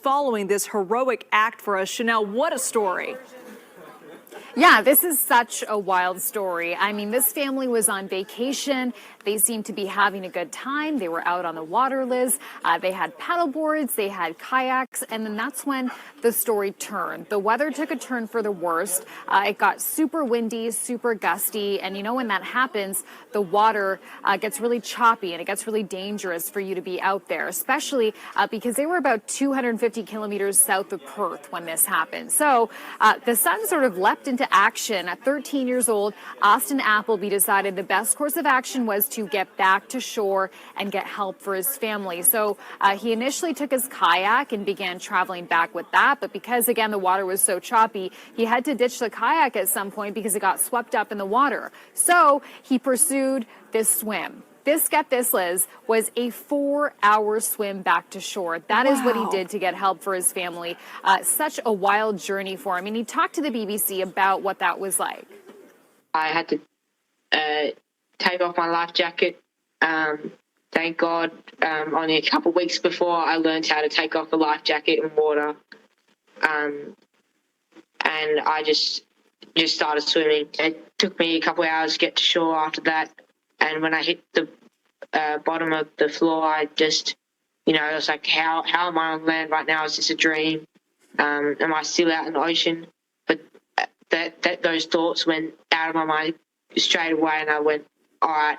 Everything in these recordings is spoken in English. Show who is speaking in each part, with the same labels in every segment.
Speaker 1: following this heroic act for us. Chanel, what a story.
Speaker 2: Yeah, this is such a wild story. I mean, this family was on vacation. They seemed to be having a good time. They were out on the water, Liz. They had paddle boards, they had kayaks, and then that's when the story turned. The weather took a turn for the worst. It got super windy, super gusty, and you know when that happens, the water gets really choppy and it gets really dangerous for you to be out there, especially because they were about 250 kilometers south of Perth when this happened. So the son sort of leapt into action. At 13 years old, Austin Appelbee decided the best course of action was to get back to shore and get help for his family. So he initially took his kayak and began traveling back with that. But because, again, the water was so choppy, he had to ditch the kayak at some point because it got swept up in the water. So he pursued this swim. This, get this, Liz, was a 4-hour swim back to shore. That is what he did to get help for his family. Such a wild journey for him. And he talked to the BBC about what that was like.
Speaker 3: I had to take off my life jacket. Thank God, only a couple of weeks before I learned how to take off a life jacket in water. And I just started swimming. It took me a couple of hours to get to shore after that. And when I hit the bottom of the floor, I just, I was like, how am I on land right now? Is this a dream? Am I still out in the ocean? But those thoughts went out of my mind straight away, and I went, all right,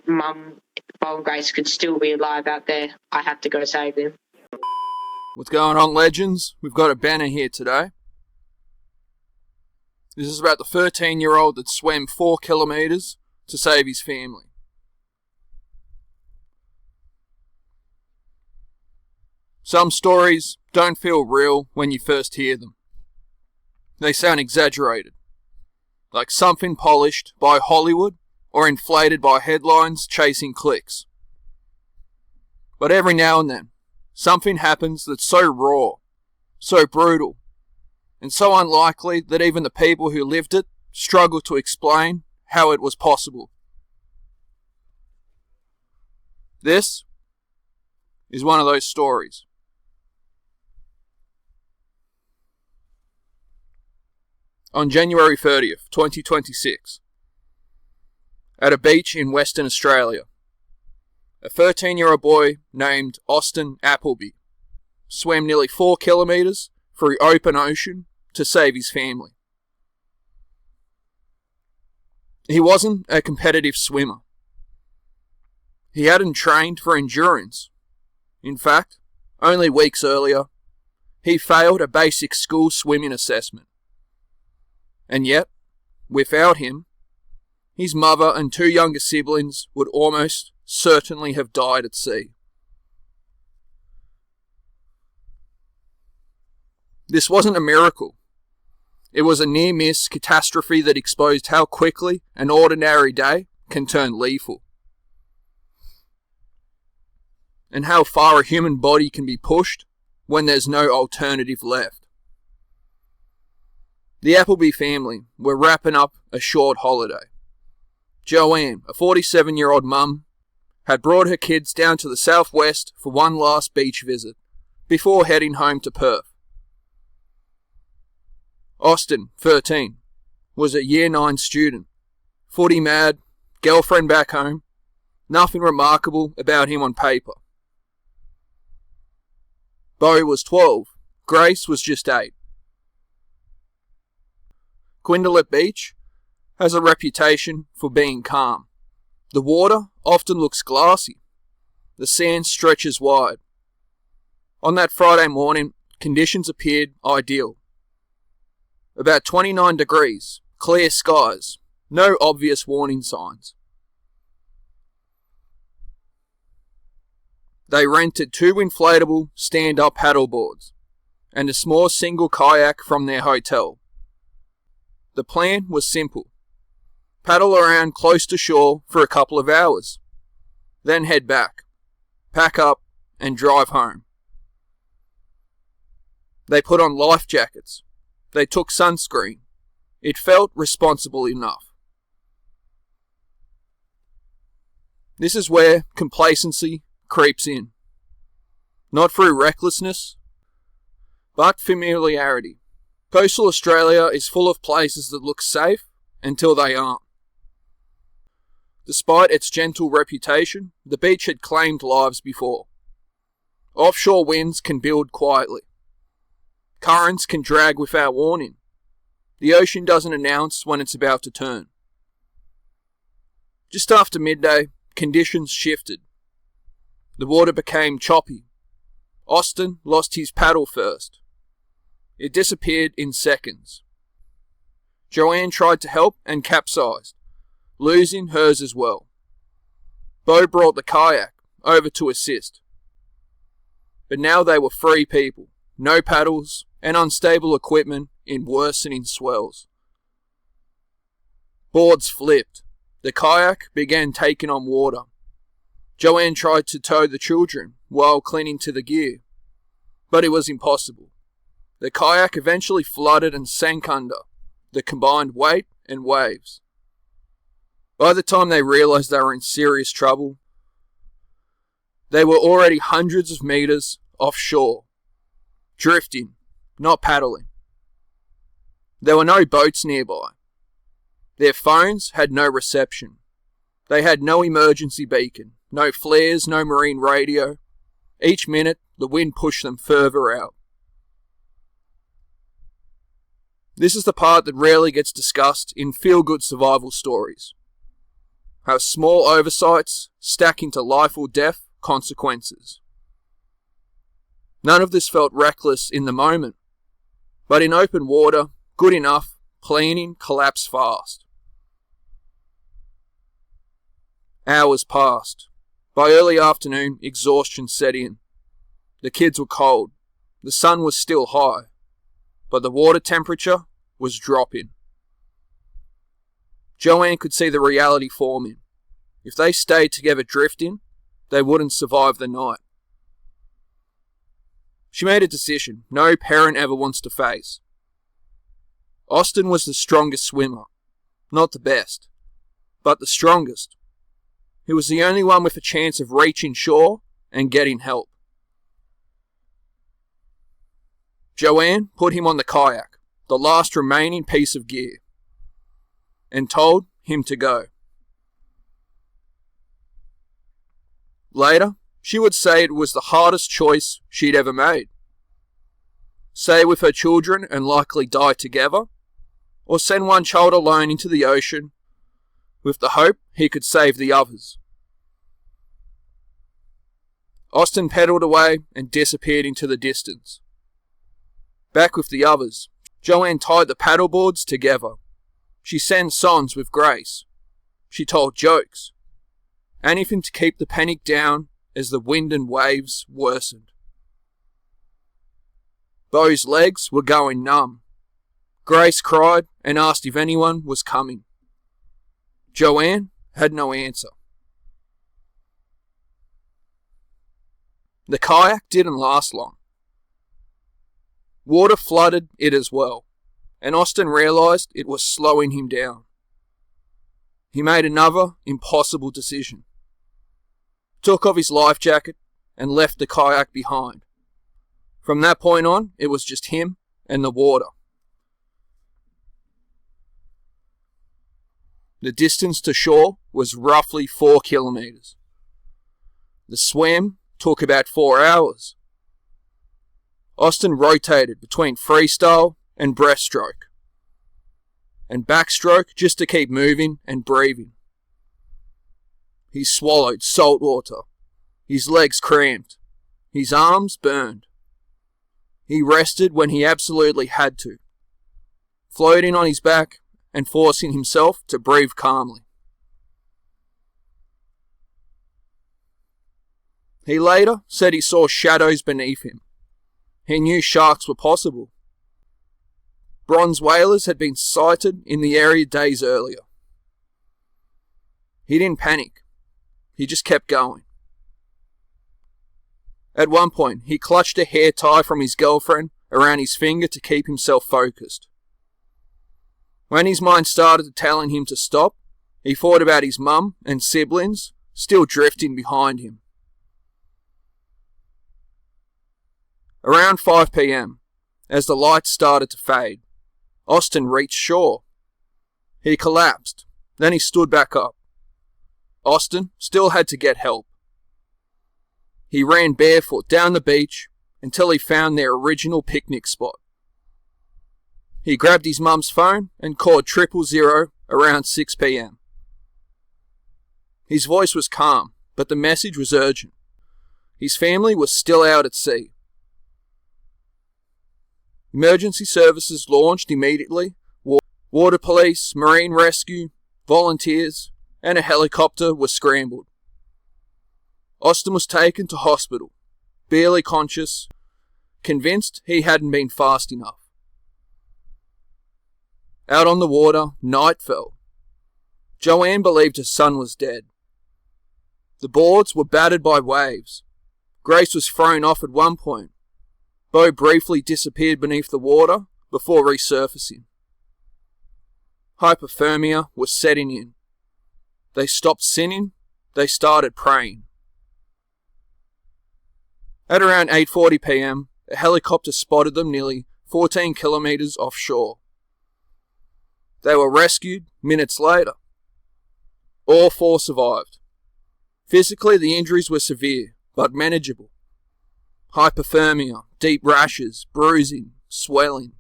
Speaker 3: Mum, Bob and Grace could still be alive out there. I have to go save them.
Speaker 4: What's going on, legends? We've got a banner here today. This is about the 13-year-old that swam 4 kilometres to save his family. Some stories don't feel real when you first hear them. They sound exaggerated, like something polished by Hollywood or inflated by headlines chasing clicks. But every now and then, something happens that's so raw, so brutal, and so unlikely that even the people who lived it struggle to explain how it was possible. This is one of those stories. On January 30th, 2026, at a beach in Western Australia, a 13-year-old boy named Austin Appelbee swam nearly 4 kilometres through open ocean to save his family. He wasn't a competitive swimmer. He hadn't trained for endurance. In fact, only weeks earlier, he failed a basic school swimming assessment. And yet, without him, his mother and 2 younger siblings would almost certainly have died at sea. This wasn't a miracle. It was a near-miss catastrophe that exposed how quickly an ordinary day can turn lethal, and how far a human body can be pushed when there's no alternative left. The Appelbee family were wrapping up a short holiday. Joanne, a 47-year-old mum, had brought her kids down to the southwest for one last beach visit before heading home to Perth. Austin, 13, was a Year 9 student, footy mad, girlfriend back home, nothing remarkable about him on paper. Bo was 12, Grace was just 8. Quindalup Beach has a reputation for being calm. The water often looks glassy. The sand stretches wide. On that Friday morning, conditions appeared ideal. About 29 degrees, clear skies, no obvious warning signs. They rented 2 inflatable stand-up paddleboards and a small single kayak from their hotel. The plan was simple. Paddle around close to shore for a couple of hours, then head back, pack up and drive home. They put on life jackets. They took sunscreen. It felt responsible enough. This is where complacency creeps in. not through recklessness, but familiarity. Coastal Australia is full of places that look safe until they aren't. Despite its gentle reputation, the beach had claimed lives before. Offshore winds can build quietly. Currents can drag without warning. The ocean doesn't announce when it's about to turn. Just after midday, conditions shifted. The water became choppy. Austin lost his paddle first. It disappeared in seconds. Joanne tried to help and capsized, losing hers as well. Bo brought the kayak over to assist. But now they were 3 people, no paddles, and unstable equipment in worsening swells. Boards flipped. The kayak began taking on water. Joanne tried to tow the children while clinging to the gear, but it was impossible. The kayak eventually flooded and sank under the combined weight and waves. By the time they realized they were in serious trouble, they were already hundreds of meters offshore, drifting, not paddling. There were no boats nearby. Their phones had no reception. They had no emergency beacon, no flares, no marine radio. Each minute, the wind pushed them further out. This is the part that rarely gets discussed in feel-good survival stories. How small oversights stack into life or death consequences. None of this felt reckless in the moment, but in open water, good enough, cleaning collapsed fast. Hours passed. By early afternoon, exhaustion set in. The kids were cold. The sun was still high, but the water temperature was dropping. Joanne could see the reality forming. If they stayed together drifting, they wouldn't survive the night. She made a decision no parent ever wants to face. Austin was the strongest swimmer, not the best, but the strongest. He was the only one with a chance of reaching shore and getting help. Joanne put him on the kayak, the last remaining piece of gear, and told him to go. Later, she would say it was the hardest choice she'd ever made. Stay with her children and likely die together, or send one child alone into the ocean with the hope he could save the others. Austin pedalled away and disappeared into the distance. Back with the others, Joanne tied the paddleboards together. She sang songs with grace. She told jokes. Anything to keep the panic down as the wind and waves worsened. Bo's legs were going numb. Grace cried and asked if anyone was coming. Joanne had no answer. The kayak didn't last long. Water flooded it as well, and Austin realised it was slowing him down. He made another impossible decision. Took off his life jacket and left the kayak behind. From that point on, it was just him and the water. The distance to shore was roughly 4 kilometres. The swam took about 4 hours. Austin rotated between freestyle and breaststroke, and backstroke just to keep moving and breathing. He swallowed salt water. His legs cramped. His arms burned. He rested when he absolutely had to, floating on his back and forcing himself to breathe calmly. He later said he saw shadows beneath him. He knew sharks were possible. Bronze whalers had been sighted in the area days earlier. He didn't panic. He just kept going. At one point, he clutched a hair tie from his girlfriend around his finger to keep himself focused. When his mind started telling him to stop, he thought about his mum and siblings still drifting behind him. Around 5 p.m, as the lights started to fade, Austin reached shore. He collapsed, then he stood back up. Austin still had to get help. He ran barefoot down the beach until he found their original picnic spot. He grabbed his mum's phone and called 000 around 6 p.m. His voice was calm, but the message was urgent. His family was still out at sea. Emergency services launched immediately. Water police, marine rescue, volunteers, and a helicopter were scrambled. Austin was taken to hospital, barely conscious, convinced he hadn't been fast enough. Out on the water, night fell. Joanne believed her son was dead. The boards were battered by waves. Grace was thrown off at one point. Bo briefly disappeared beneath the water before resurfacing. Hypothermia was setting in. They stopped sinning, they started praying. At around 8:40 p.m, a helicopter spotted them nearly 14 kilometres offshore. They were rescued minutes later. All 4 survived. Physically, the injuries were severe, but manageable. Hypothermia, deep rashes, bruising, swelling.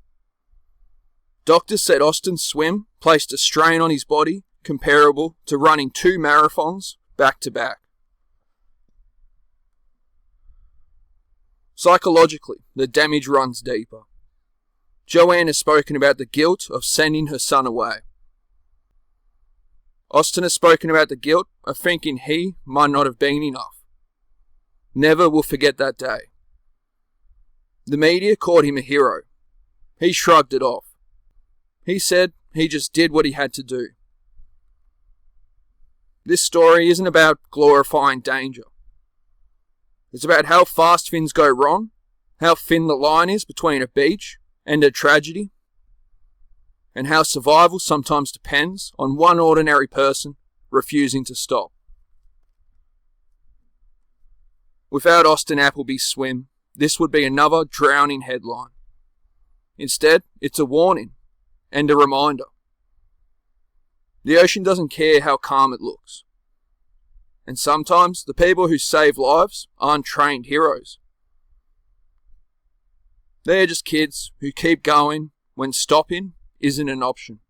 Speaker 4: Doctors said Austin's swim placed a strain on his body comparable to running 2 marathons back to back. Psychologically, the damage runs deeper. Joanne has spoken about the guilt of sending her son away. Austin has spoken about the guilt of thinking he might not have been enough. Never will forget that day. The media called him a hero. He shrugged it off. He said he just did what he had to do. This story isn't about glorifying danger. It's about how fast things go wrong, how thin the line is between a beach and a tragedy, and how survival sometimes depends on one ordinary person refusing to stop. Without Austin Appelbee's swim, this would be another drowning headline. Instead, it's a warning and a reminder. The ocean doesn't care how calm it looks. And sometimes the people who save lives aren't trained heroes. They're just kids who keep going when stopping isn't an option.